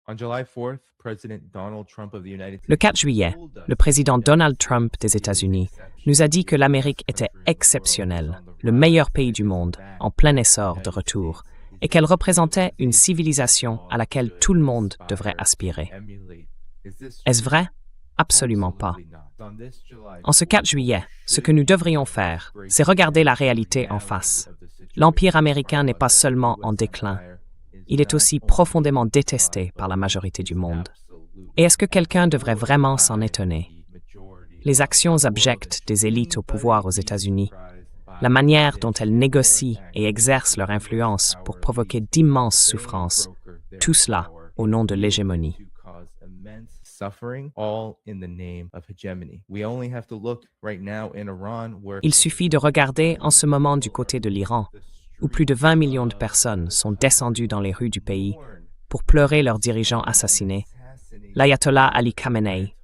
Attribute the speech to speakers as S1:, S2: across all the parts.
S1: Le 4 juillet, le président Donald Trump des États-Unis nous a dit que l'Amérique était exceptionnelle, le meilleur pays du monde, en plein essor de retour, et qu'elle représentait une civilisation à laquelle tout le monde devrait aspirer. Est-ce vrai? Absolument pas. En ce 4 juillet, ce que nous devrions faire, c'est regarder la réalité en face. L'Empire américain n'est pas seulement en déclin, il est aussi profondément détesté par la majorité du monde. Et est-ce que quelqu'un devrait vraiment s'en étonner? Les actions abjectes des élites au pouvoir aux États-Unis, la manière dont elles négocient et exercent leur influence pour provoquer d'immenses souffrances, tout cela au nom de l'hégémonie. Il suffit de regarder en ce moment du côté de l'Iran, où plus de 20 millions de personnes sont descendues dans les rues du pays pour pleurer leurs dirigeants assassinés, l'ayatollah Ali Khamenei,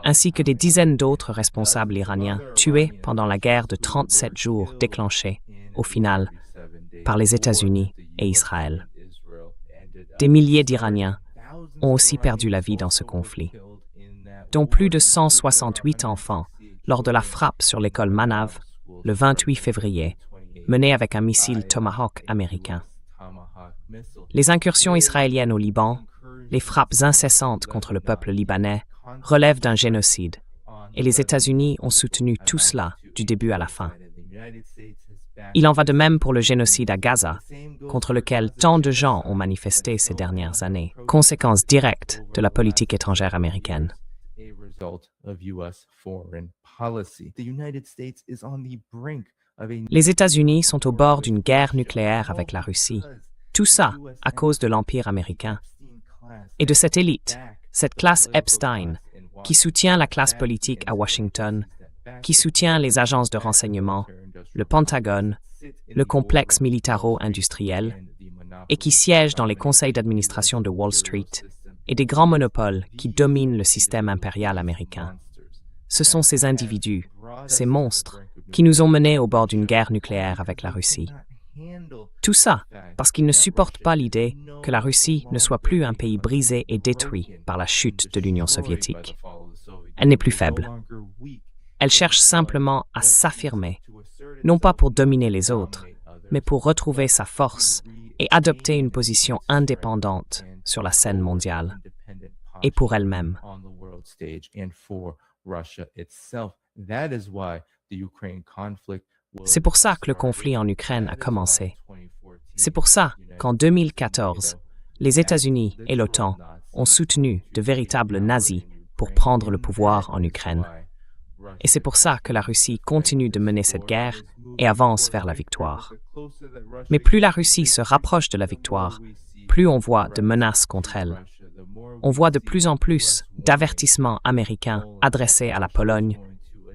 S1: ainsi que des dizaines d'autres responsables iraniens tués pendant la guerre de 37 jours déclenchée, au final, par les États-Unis et Israël. Des milliers d'Iraniens ont aussi perdu la vie dans ce conflit, dont plus de 168 enfants lors de la frappe sur l'école Manav le 28 février, menée avec un missile Tomahawk américain. Les incursions israéliennes au Liban, les frappes incessantes contre le peuple libanais relèvent d'un génocide, et les États-Unis ont soutenu tout cela du début à la fin. Il en va de même pour le génocide à Gaza, contre lequel tant de gens ont manifesté ces dernières années, conséquence directe de la politique étrangère américaine. Les États-Unis sont au bord d'une guerre nucléaire avec la Russie. Tout ça à cause de l'Empire américain et de cette élite, cette classe Epstein, qui soutient la classe politique à Washington, qui soutient les agences de renseignement, le Pentagone, le complexe militaro-industriel, et qui siège dans les conseils d'administration de Wall Street et des grands monopoles qui dominent le système impérial américain. Ce sont ces individus, ces monstres, qui nous ont menés au bord d'une guerre nucléaire avec la Russie. Tout ça parce qu'ils ne supportent pas l'idée que la Russie ne soit plus un pays brisé et détruit par la chute de l'Union soviétique. Elle n'est plus faible. Elle cherche simplement à s'affirmer, non pas pour dominer les autres, mais pour retrouver sa force et adopter une position indépendante sur la scène mondiale, et pour elle-même. C'est pour ça que le conflit en Ukraine a commencé. C'est pour ça qu'en 2014, les États-Unis et l'OTAN ont soutenu de véritables nazis pour prendre le pouvoir en Ukraine. Et c'est pour ça que la Russie continue de mener cette guerre et avance vers la victoire. Mais plus la Russie se rapproche de la victoire, plus on voit de menaces contre elle. On voit de plus en plus d'avertissements américains adressés à la Pologne,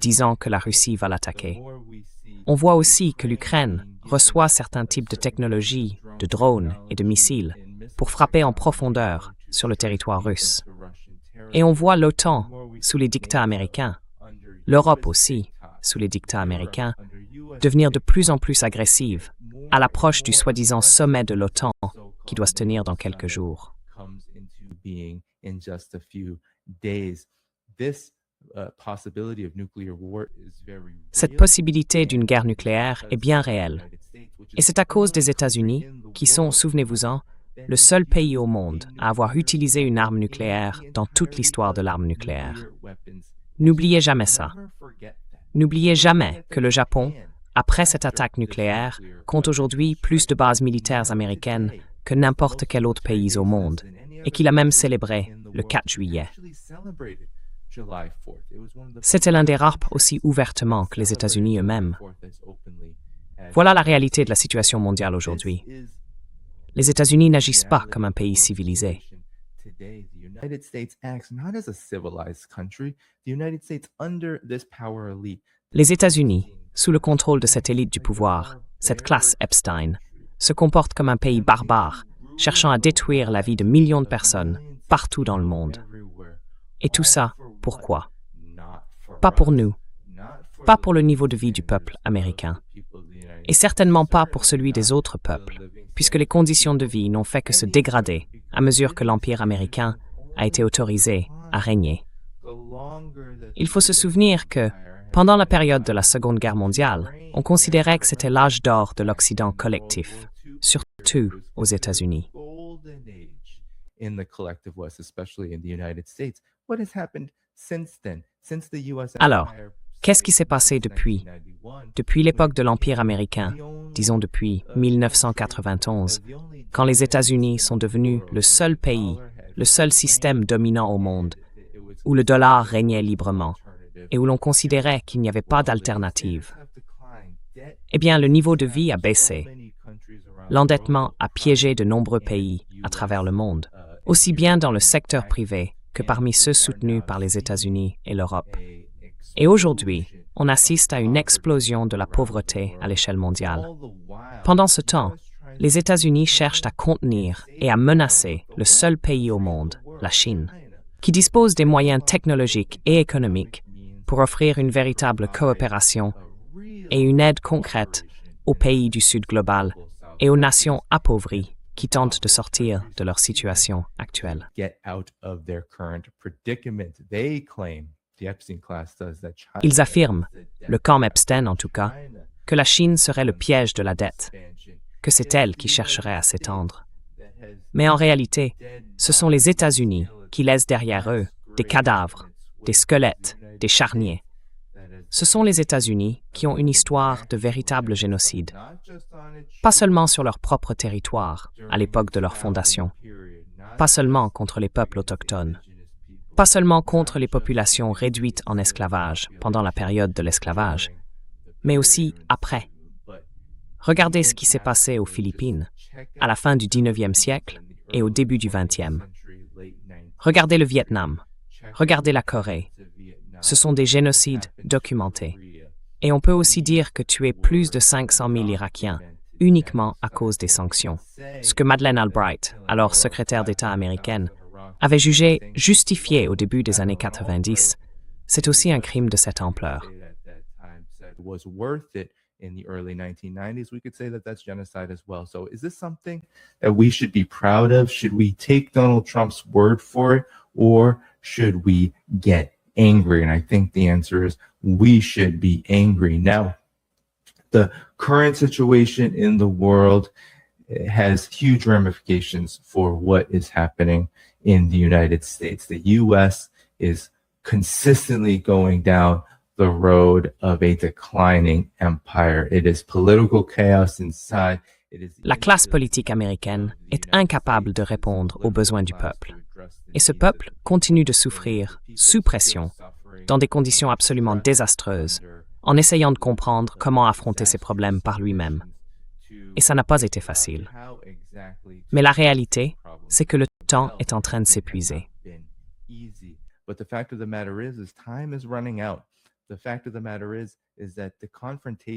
S1: disant que la Russie va l'attaquer. On voit aussi que l'Ukraine reçoit certains types de technologies, de drones et de missiles pour frapper en profondeur sur le territoire russe. Et on voit l'OTAN sous les dictats américains, l'Europe aussi sous les dictats américains, devenir de plus en plus agressive à l'approche du soi-disant sommet de l'OTAN qui doit se tenir dans quelques jours. Cette possibilité d'une guerre nucléaire est bien réelle. Et c'est à cause des États-Unis, qui sont, souvenez-vous-en, le seul pays au monde à avoir utilisé une arme nucléaire dans toute l'histoire de l'arme nucléaire. N'oubliez jamais ça. N'oubliez jamais que le Japon, après cette attaque nucléaire, compte aujourd'hui plus de bases militaires américaines que n'importe quel autre pays au monde, et qu'il a même célébré le 4 juillet. C'était l'un des rares aussi ouvertement que les États-Unis eux-mêmes. Voilà la réalité de la situation mondiale aujourd'hui. Les États-Unis n'agissent pas comme un pays civilisé. Les États-Unis, sous le contrôle de cette élite du pouvoir, cette classe Epstein, se comportent comme un pays barbare, cherchant à détruire la vie de millions de personnes partout dans le monde. Et tout ça, pourquoi? Pas pour nous, pas pour le niveau de vie du peuple américain, et certainement pas pour celui des autres peuples, puisque les conditions de vie n'ont fait que se dégrader à mesure que l'Empire américain a été autorisé à régner. Il faut se souvenir que, pendant la période de la Seconde Guerre mondiale, on considérait que c'était l'âge d'or de l'Occident collectif, surtout aux États-Unis.
S2: In the collective West, especially in the United States. What has happened since then? Since the US
S1: Alors, qu'est-ce qui s'est passé depuis l'époque de l'Empire américain, disons depuis 1991, quand les États-Unis sont devenus le seul pays, le seul système dominant au monde, où le dollar régnait librement et où l'on considérait qu'il n'y avait pas d'alternative? Eh bien, le niveau de vie a baissé. L'endettement a piégé de nombreux pays à travers le monde, aussi bien dans le secteur privé que parmi ceux soutenus par les États-Unis et l'Europe. Et aujourd'hui, on assiste à une explosion de la pauvreté à l'échelle mondiale. Pendant ce temps, les États-Unis cherchent à contenir et à menacer le seul pays au monde, la Chine, qui dispose des moyens technologiques et économiques pour offrir une véritable coopération et une aide concrète aux pays du Sud global et aux nations appauvries qui tentent de sortir de leur situation actuelle. Ils affirment, le camp Epstein en tout cas, que la Chine serait le piège de la dette, que c'est elle qui chercherait à s'étendre. Mais en réalité, ce sont les États-Unis qui laissent derrière eux des cadavres, des squelettes, des charniers. Ce sont les États-Unis qui ont une histoire de véritable génocide, pas seulement sur leur propre territoire à l'époque de leur fondation, pas seulement contre les peuples autochtones, pas seulement contre les populations réduites en esclavage pendant la période de l'esclavage, mais aussi après. Regardez ce qui s'est passé aux Philippines à la fin du 19e siècle et au début du 20e. Regardez le Vietnam, regardez la Corée. Ce sont des génocides documentés. Et on peut aussi dire que tuer plus de 500 000 Irakiens uniquement à cause des sanctions, ce que Madeleine Albright, alors secrétaire d'État américaine, avait jugé justifié au début des années 90, c'est aussi un crime de cette ampleur.
S2: In the early 1990s, we could say that that's genocide as well. So is this something that we should be proud of? Should we take Donald Trump's word for it, or should we get angry? And I think the answer is we should be angry. Now, the current situation in the world has huge ramifications for what is happening in the United States. The U.S. is consistently going down the road of a declining empire. It is political chaos inside.
S1: La classe politique américaine est incapable de répondre aux besoins du peuple. Et ce peuple continue de souffrir, sous pression, dans des conditions absolument désastreuses, en essayant de comprendre comment affronter ces problèmes par lui-même. Et ça n'a pas été facile. Mais la réalité, c'est que le temps est en train de s'épuiser.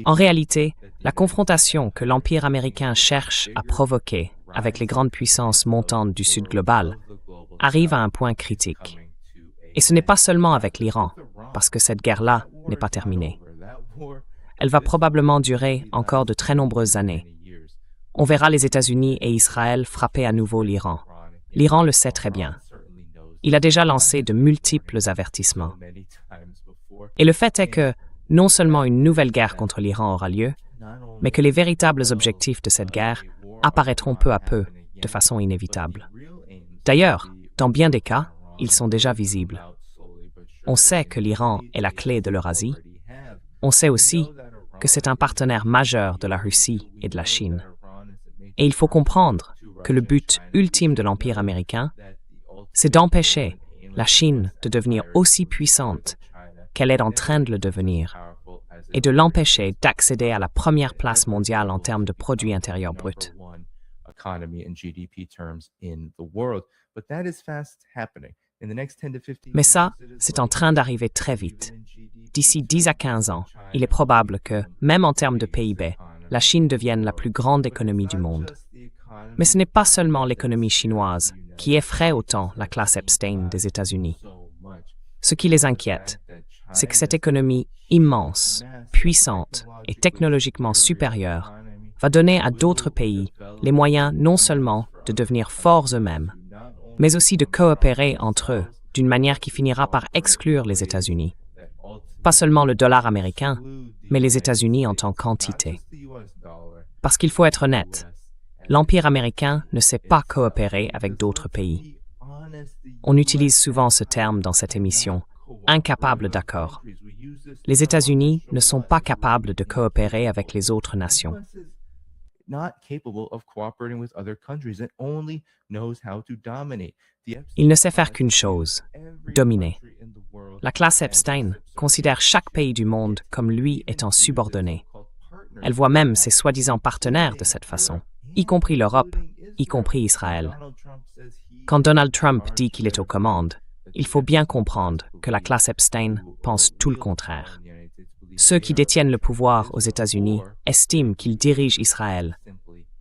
S1: En réalité, la confrontation que l'Empire américain cherche à provoquer avec les grandes puissances montantes du Sud global arrive à un point critique. Et ce n'est pas seulement avec l'Iran, parce que cette guerre-là n'est pas terminée. Elle va probablement durer encore de très nombreuses années. On verra les États-Unis et Israël frapper à nouveau l'Iran. L'Iran le sait très bien. Il a déjà lancé de multiples avertissements. Et le fait est que non seulement une nouvelle guerre contre l'Iran aura lieu, mais que les véritables objectifs de cette guerre apparaîtront peu à peu, de façon inévitable. D'ailleurs, dans bien des cas, ils sont déjà visibles. On sait que l'Iran est la clé de l'Eurasie. On sait aussi que c'est un partenaire majeur de la Russie et de la Chine. Et il faut comprendre que le but ultime de l'Empire américain, c'est d'empêcher la Chine de devenir aussi puissante qu'elle est en train de le devenir, et de l'empêcher d'accéder à la première place mondiale en termes de produit intérieur brut. Mais ça, c'est en train d'arriver très vite. D'ici 10 à 15 ans, il est probable que, même en termes de PIB, la Chine devienne la plus grande économie du monde. Mais ce n'est pas seulement l'économie chinoise qui effraie autant la classe Epstein des États-Unis. Ce qui les inquiète, c'est que cette économie immense, puissante et technologiquement supérieure va donner à d'autres pays les moyens non seulement de devenir forts eux-mêmes, mais aussi de coopérer entre eux d'une manière qui finira par exclure les États-Unis. Pas seulement le dollar américain, mais les États-Unis en tant qu'entité. Parce qu'il faut être honnête, l'Empire américain ne sait pas coopérer avec d'autres pays. On utilise souvent ce terme dans cette émission, incapable d'accord. Les États-Unis ne sont pas capables de coopérer avec les autres nations. Il ne sait faire qu'une chose, dominer. La classe Epstein considère chaque pays du monde comme lui étant subordonné. Elle voit même ses soi-disant partenaires de cette façon, y compris l'Europe, y compris Israël. Quand Donald Trump dit qu'il est aux commandes, il faut bien comprendre que la classe Epstein pense tout le contraire. Ceux qui détiennent le pouvoir aux États-Unis estiment qu'ils dirigent Israël,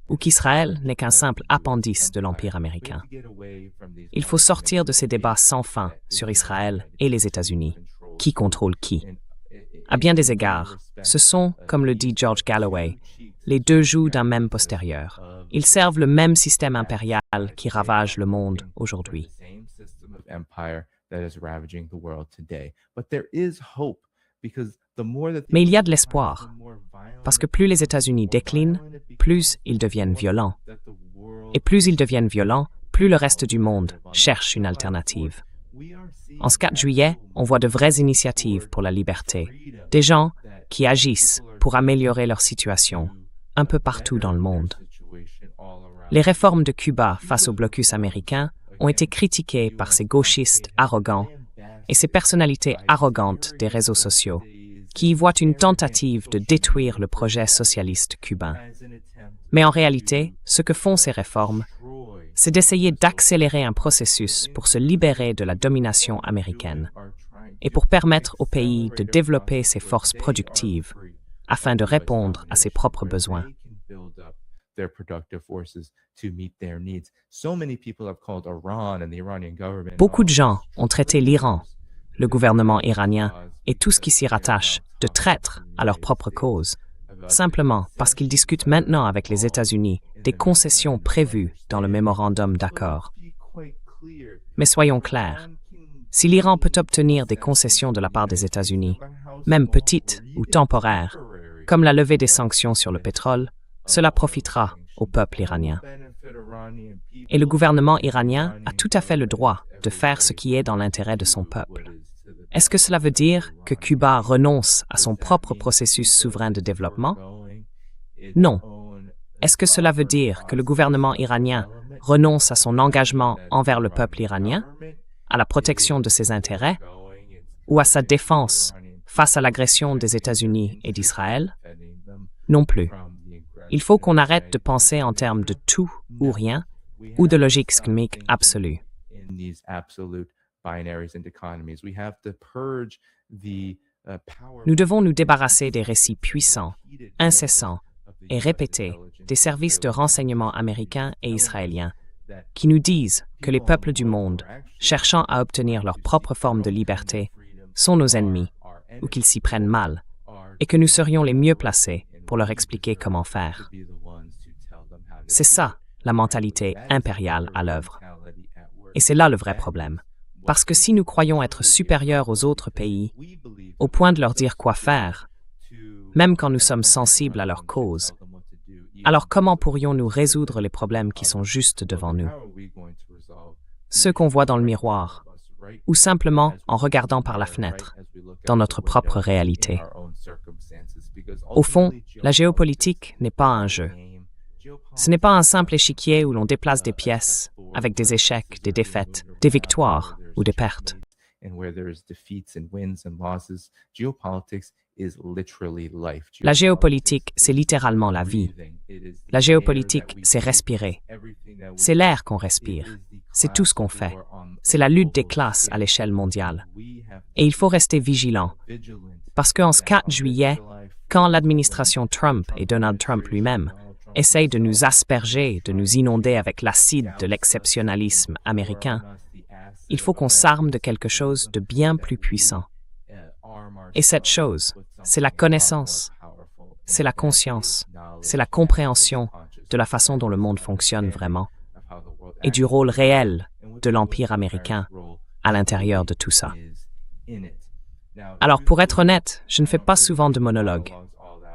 S1: ou qu'Israël n'est qu'un simple appendice de l'Empire américain. Il faut sortir de ces débats sans fin sur Israël et les États-Unis. Qui contrôle qui? À bien des égards, ce sont, comme le dit George Galloway, les deux joues d'un même postérieur. Ils servent le même système impérial qui ravage le monde aujourd'hui. Mais il y a de l'espoir, parce que plus les États-Unis déclinent, plus ils deviennent violents. Et plus ils deviennent violents, plus le reste du monde cherche une alternative. En ce 4 juillet, on voit de vraies initiatives pour la liberté, des gens qui agissent pour améliorer leur situation, un peu partout dans le monde. Les réformes de Cuba face au blocus américain ont été critiquées par ces gauchistes arrogants et ces personnalités arrogantes des réseaux sociaux, qui y voient une tentative de détruire le projet socialiste cubain. Mais en réalité, ce que font ces réformes, c'est d'essayer d'accélérer un processus pour se libérer de la domination américaine et pour permettre au pays de développer ses forces productives afin de répondre à ses propres besoins. Beaucoup de gens ont traité l'Iran, le gouvernement iranien et tout ce qui s'y rattache de traîtres à leur propre cause, simplement parce qu'ils discutent maintenant avec les États-Unis des concessions prévues dans le mémorandum d'accord. Mais soyons clairs, si l'Iran peut obtenir des concessions de la part des États-Unis, même petites ou temporaires, comme la levée des sanctions sur le pétrole, cela profitera au peuple iranien. Et le gouvernement iranien a tout à fait le droit de faire ce qui est dans l'intérêt de son peuple. Est-ce que cela veut dire que Cuba renonce à son propre processus souverain de développement? Non. Est-ce que cela veut dire que le gouvernement iranien renonce à son engagement envers le peuple iranien, à la protection de ses intérêts, ou à sa défense face à l'agression des États-Unis et d'Israël? Non plus. Il faut qu'on arrête de penser en termes de tout ou rien, ou de logique schmique absolue. Nous devons nous débarrasser des récits puissants, incessants et répétés des services de renseignement américains et israéliens qui nous disent que les peuples du monde, cherchant à obtenir leur propre forme de liberté, sont nos ennemis ou qu'ils s'y prennent mal et que nous serions les mieux placés pour leur expliquer comment faire. C'est ça, la mentalité impériale à l'œuvre. Et c'est là le vrai problème. Parce que si nous croyons être supérieurs aux autres pays, au point de leur dire quoi faire, même quand nous sommes sensibles à leur cause, alors comment pourrions-nous résoudre les problèmes qui sont juste devant nous? Ceux qu'on voit dans le miroir, ou simplement en regardant par la fenêtre, dans notre propre réalité. Au fond, la géopolitique n'est pas un jeu. Ce n'est pas un simple échiquier où l'on déplace des pièces, avec des échecs, des défaites, des victoires ou des pertes. La géopolitique, c'est littéralement la vie. La géopolitique, c'est respirer. C'est l'air qu'on respire. C'est tout ce qu'on fait. C'est la lutte des classes à l'échelle mondiale. Et il faut rester vigilant. Parce qu'en ce 4 juillet, quand l'administration Trump et Donald Trump lui-même essayent de nous asperger, de nous inonder avec l'acide de l'exceptionnalisme américain, il faut qu'on s'arme de quelque chose de bien plus puissant. Et cette chose, c'est la connaissance, c'est la conscience, c'est la compréhension de la façon dont le monde fonctionne vraiment et du rôle réel de l'Empire américain à l'intérieur de tout ça. Alors, pour être honnête, je ne fais pas souvent de monologues.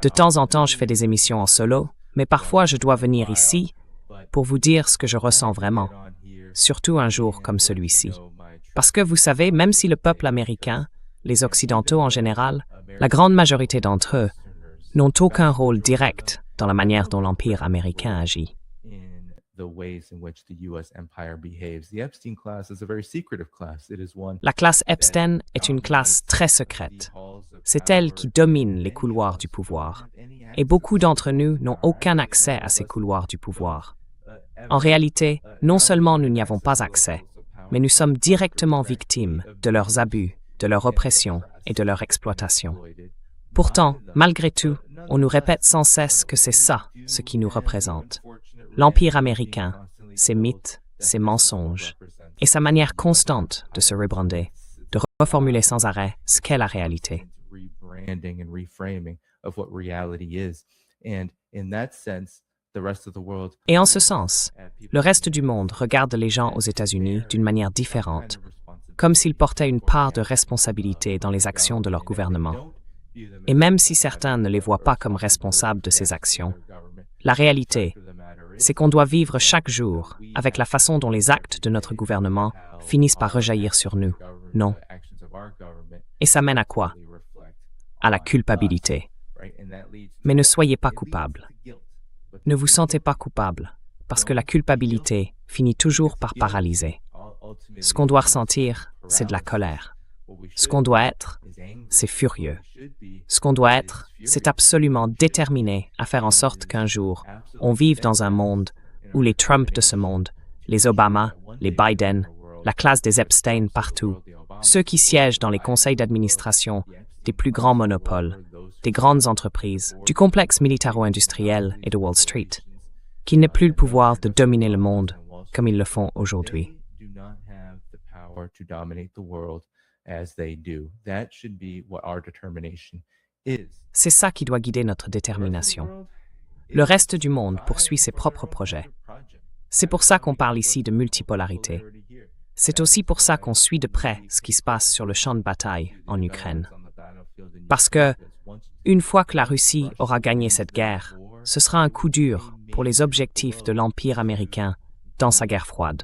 S1: De temps en temps, je fais des émissions en solo, mais parfois je dois venir ici pour vous dire ce que je ressens vraiment, surtout un jour comme celui-ci. Parce que vous savez, même si le peuple américain, les Occidentaux en général, la grande majorité d'entre eux, n'ont aucun rôle direct dans la manière dont l'Empire américain agit. La classe Epstein est une classe très secrète. C'est elle qui domine les couloirs du pouvoir. Et beaucoup d'entre nous n'ont aucun accès à ces couloirs du pouvoir. En réalité, non seulement nous n'y avons pas accès, mais nous sommes directement victimes de leurs abus, de leur oppression et de leur exploitation. Pourtant, malgré tout, on nous répète sans cesse que c'est ça ce qui nous représente. L'Empire américain, ses mythes, ses mensonges, et sa manière constante de se rebrander, de reformuler sans arrêt ce qu'est la réalité. Et en ce sens, le reste du monde regarde les gens aux États-Unis d'une manière différente, comme s'ils portaient une part de responsabilité dans les actions de leur gouvernement. Et même si certains ne les voient pas comme responsables de ces actions, la réalité, c'est qu'on doit vivre chaque jour avec la façon dont les actes de notre gouvernement finissent par rejaillir sur nous, non? Et ça mène à quoi? À la culpabilité. Mais ne soyez pas coupables. Ne vous sentez pas coupable, parce que la culpabilité finit toujours par paralyser. Ce qu'on doit ressentir, c'est de la colère. Ce qu'on doit être, c'est furieux. Ce qu'on doit être, c'est absolument déterminé à faire en sorte qu'un jour, on vive dans un monde où les Trump de ce monde, les Obama, les Biden, la classe des Epstein partout, ceux qui siègent dans les conseils d'administration des plus grands monopoles, des grandes entreprises, du complexe militaro-industriel et de Wall Street, qu'ils n'aient plus le pouvoir de dominer le monde comme ils le font aujourd'hui. C'est ça qui doit guider notre détermination. Le reste du monde poursuit ses propres projets. C'est pour ça qu'on parle ici de multipolarité. C'est aussi pour ça qu'on suit de près ce qui se passe sur le champ de bataille en Ukraine. Parce que, une fois que la Russie aura gagné cette guerre, ce sera un coup dur pour les objectifs de l'Empire américain dans sa guerre froide.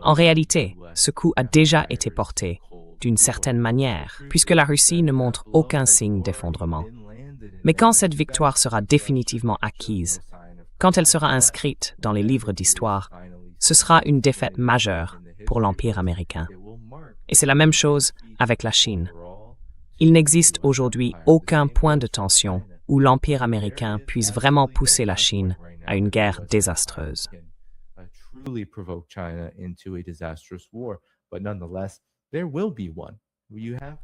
S1: En réalité, ce coup a déjà été porté, d'une certaine manière, puisque la Russie ne montre aucun signe d'effondrement. Mais quand cette victoire sera définitivement acquise, quand elle sera inscrite dans les livres d'histoire, ce sera une défaite majeure pour l'Empire américain. Et c'est la même chose avec la Chine. Il n'existe aujourd'hui aucun point de tension où l'Empire américain puisse vraiment pousser la Chine à une guerre désastreuse.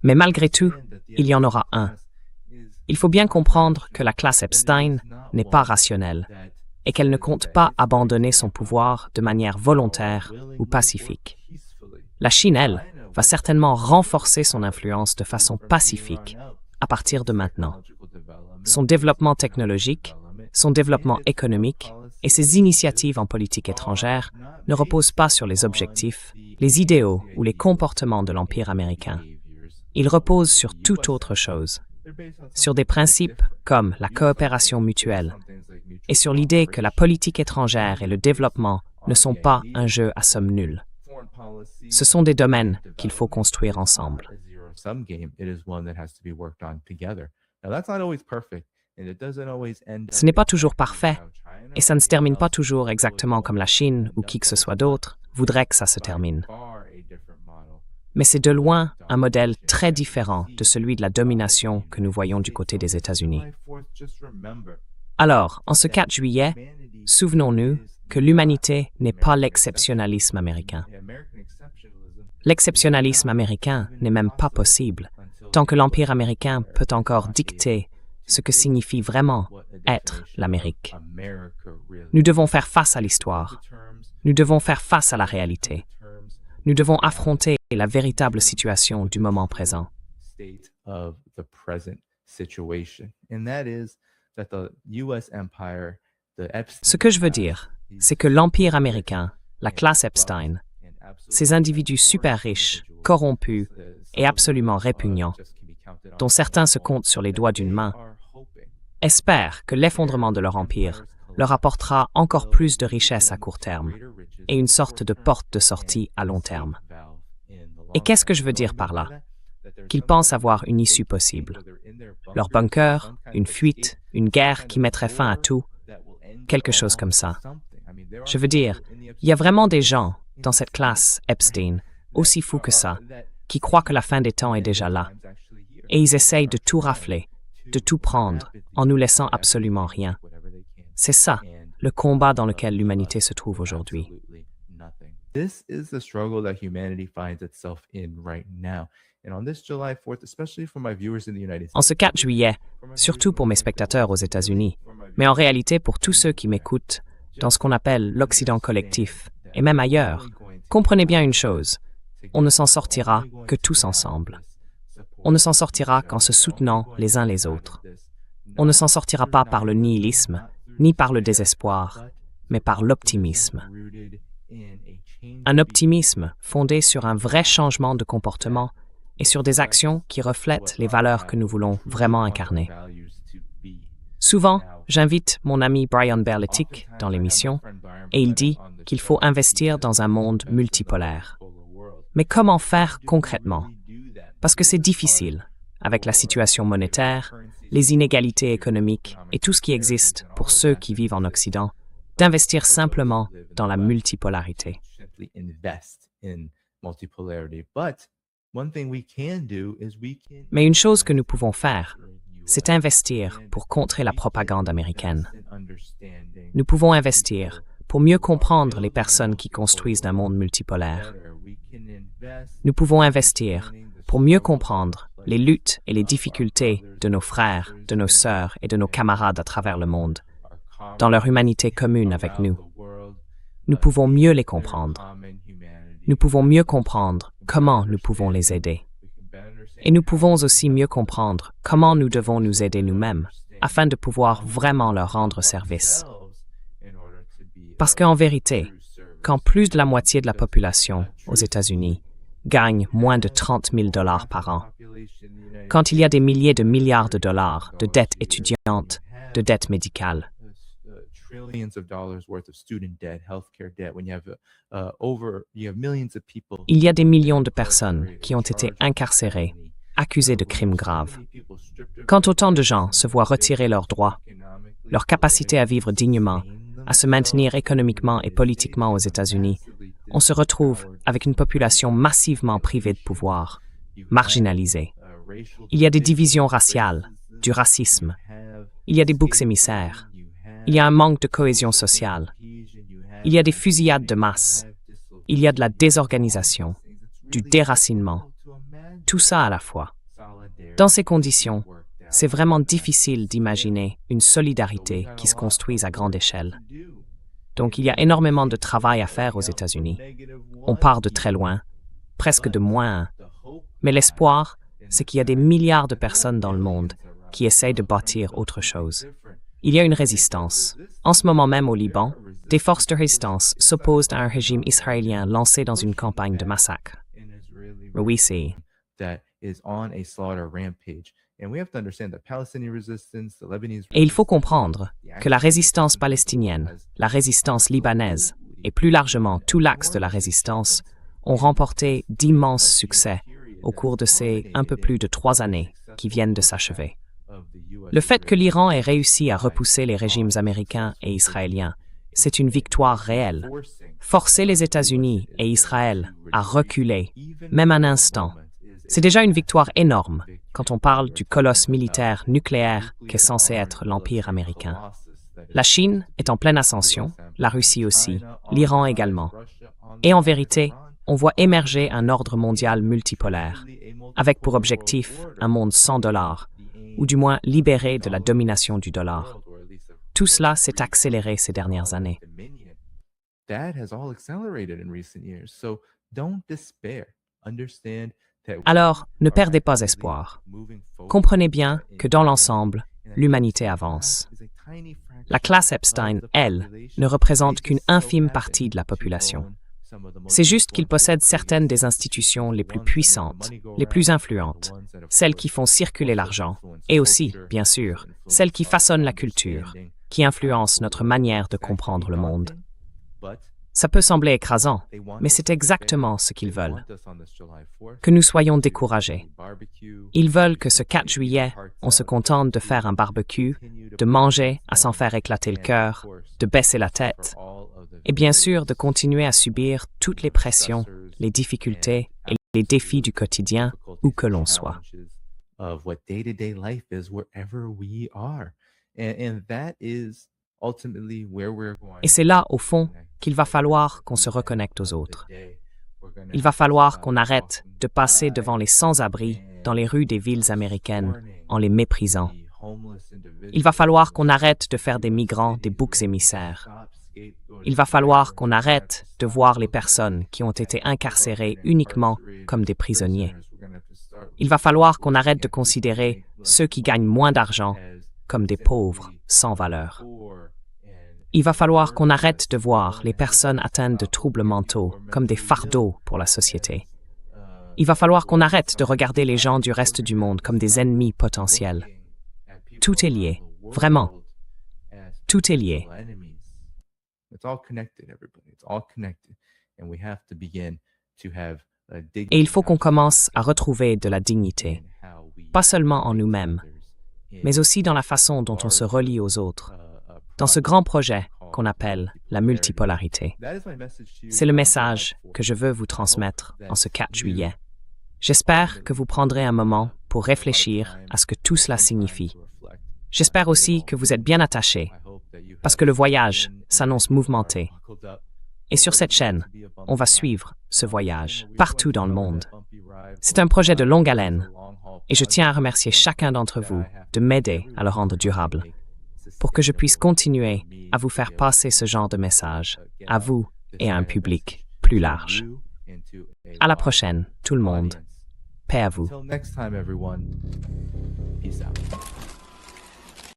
S1: Mais malgré tout, il y en aura un. Il faut bien comprendre que la classe Epstein n'est pas rationnelle et qu'elle ne compte pas abandonner son pouvoir de manière volontaire ou pacifique. La Chine, elle, va certainement renforcer son influence de façon pacifique à partir de maintenant. Son développement technologique, son développement économique et ses initiatives en politique étrangère ne reposent pas sur les objectifs, les idéaux ou les comportements de l'Empire américain. Ils reposent sur toute autre chose, sur des principes comme la coopération mutuelle et sur l'idée que la politique étrangère et le développement ne sont pas un jeu à somme nulle. Ce sont des domaines qu'il faut construire ensemble. Ce n'est pas toujours parfait, et ça ne se termine pas toujours exactement comme la Chine ou qui que ce soit d'autre voudrait que ça se termine. Mais c'est de loin un modèle très différent de celui de la domination que nous voyons du côté des États-Unis. Alors, en ce 4 juillet, souvenons-nous que l'humanité n'est pas l'exceptionnalisme américain. L'exceptionnalisme américain n'est même pas possible tant que l'Empire américain peut encore dicter ce que signifie vraiment être l'Amérique. Nous devons faire face à l'histoire. Nous devons faire face à la réalité. Nous devons affronter la véritable situation du moment présent.
S2: state of the present situation, and that is that the U.S. empire, the
S1: Ce que je veux dire, c'est que l'Empire américain, la classe Epstein, ces individus super riches, corrompus et absolument répugnants, dont certains se comptent sur les doigts d'une main, espèrent que l'effondrement de leur empire leur apportera encore plus de richesses à court terme et une sorte de porte de sortie à long terme. Et qu'est-ce que je veux dire par là? Qu'ils pensent avoir une issue possible. Leur bunker, une fuite, une guerre qui mettrait fin à tout, quelque chose comme ça. Je veux dire, il y a vraiment des gens dans cette classe Epstein, aussi fous que ça, qui croient que la fin des temps est déjà là. Et ils essayent de tout rafler, de tout prendre, en nous laissant absolument rien. C'est ça, le combat dans lequel l'humanité se trouve aujourd'hui.
S2: This is the struggle that humanity finds itself in right now. And on this July 4th, especially for my viewers in the United
S1: En
S2: States,
S1: ce 4 juillet, surtout pour mes spectateurs aux États-Unis, mais en réalité pour tous ceux qui m'écoutent dans ce qu'on appelle l'Occident collectif, et même ailleurs, comprenez bien une chose, on ne s'en sortira que tous ensemble. On ne s'en sortira qu'en se soutenant les uns les autres. On ne s'en sortira pas par le nihilisme, ni par le désespoir, mais par l'optimisme. Un optimisme fondé sur un vrai changement de comportement et sur des actions qui reflètent les valeurs que nous voulons vraiment incarner. Souvent, j'invite mon ami Brian Berletic dans l'émission et il dit qu'il faut investir dans un monde multipolaire. Mais comment faire concrètement? Parce que c'est difficile, avec la situation monétaire, les inégalités économiques et tout ce qui existe pour ceux qui vivent en Occident, d'investir simplement dans la multipolarité. Mais une chose que nous pouvons faire, c'est investir pour contrer la propagande américaine. Nous pouvons investir pour mieux comprendre les personnes qui construisent un monde multipolaire. Nous pouvons investir pour mieux comprendre les luttes et les difficultés de nos frères, de nos sœurs et de nos camarades à travers le monde, dans leur humanité commune avec nous. Nous pouvons mieux les comprendre. Nous pouvons mieux comprendre comment nous pouvons les aider. Et nous pouvons aussi mieux comprendre comment nous devons nous aider nous-mêmes afin de pouvoir vraiment leur rendre service. Parce qu'en vérité, quand plus de la moitié de la population aux États-Unis gagne moins de 30 000 $ par an, quand il y a des milliers de milliards de dollars de dettes étudiantes, de dettes médicales, il y a des millions de personnes qui ont été incarcérées, accusées de crimes graves. Quand autant de gens se voient retirer leurs droits, leur capacité à vivre dignement, à se maintenir économiquement et politiquement aux États-Unis, on se retrouve avec une population massivement privée de pouvoir, marginalisée. Il y a des divisions raciales, du racisme. Il y a des boucs émissaires. Il y a un manque de cohésion sociale. Il y a des fusillades de masse. Il y a de la désorganisation, du déracinement. Tout ça à la fois. Dans ces conditions, c'est vraiment difficile d'imaginer une solidarité qui se construise à grande échelle. Donc il y a énormément de travail à faire aux États-Unis. On part de très loin, presque de moins 1. Mais l'espoir, c'est qu'il y a des milliards de personnes dans le monde qui essayent de bâtir autre chose. Il y a une résistance. En ce moment même au Liban, des forces de résistance s'opposent à un régime israélien lancé dans une campagne de massacre. Oui, c'est... Et il faut comprendre que la résistance palestinienne, la résistance libanaise et plus largement tout l'axe de la résistance ont remporté d'immenses succès au cours de ces un peu plus de 3 années qui viennent de s'achever. Le fait que l'Iran ait réussi à repousser les régimes américains et israéliens, c'est une victoire réelle. Forcer les États-Unis et Israël à reculer, même un instant, c'est déjà une victoire énorme quand on parle du colosse militaire nucléaire qu'est censé être l'Empire américain. La Chine est en pleine ascension, la Russie aussi, l'Iran également. Et en vérité, on voit émerger un ordre mondial multipolaire, avec pour objectif un monde sans dollar, ou du moins libéré de la domination du dollar. Tout cela s'est accéléré ces dernières années.
S2: That has all accelerated in recent years. So don't despair. Understand
S1: Alors, ne perdez pas espoir. Comprenez bien que dans l'ensemble, l'humanité avance. La classe Epstein, elle, ne représente qu'une infime partie de la population. C'est juste qu'ils possèdent certaines des institutions les plus puissantes, les plus influentes, celles qui font circuler l'argent, et aussi, bien sûr, celles qui façonnent la culture, qui influencent notre manière de comprendre le monde. Ça peut sembler écrasant, mais c'est exactement ce qu'ils veulent. Que nous soyons découragés. Ils veulent que ce 4 juillet, on se contente de faire un barbecue, de manger à s'en faire éclater le cœur, de baisser la tête, et bien sûr de continuer à subir toutes les pressions, les difficultés et les défis du quotidien où que l'on soit. Et c'est là, au fond, qu'il va falloir qu'on se reconnecte aux autres. Il va falloir qu'on arrête de passer devant les sans-abri dans les rues des villes américaines en les méprisant. Il va falloir qu'on arrête de faire des migrants des boucs émissaires. Il va falloir qu'on arrête de voir les personnes qui ont été incarcérées uniquement comme des prisonniers. Il va falloir qu'on arrête de considérer ceux qui gagnent moins d'argent comme des pauvres sans valeur. Il va falloir qu'on arrête de voir les personnes atteintes de troubles mentaux comme des fardeaux pour la société. Il va falloir qu'on arrête de regarder les gens du reste du monde comme des ennemis potentiels. Tout est lié, vraiment. Tout est lié. Et il faut qu'on commence à retrouver de la dignité, pas seulement en nous-mêmes, mais aussi dans la façon dont on se relie aux autres, dans ce grand projet qu'on appelle la multipolarité. C'est le message que je veux vous transmettre en ce 4 juillet. J'espère que vous prendrez un moment pour réfléchir à ce que tout cela signifie. J'espère aussi que vous êtes bien attachés, parce que le voyage s'annonce mouvementé. Et sur cette chaîne, on va suivre ce voyage partout dans le monde. C'est un projet de longue haleine, et je tiens à remercier chacun d'entre vous de m'aider à le rendre durable, pour que je puisse continuer à vous faire passer ce genre de message à vous et à un public plus large. À la prochaine, tout le monde. Paix à vous.
S2: Until next time, everyone.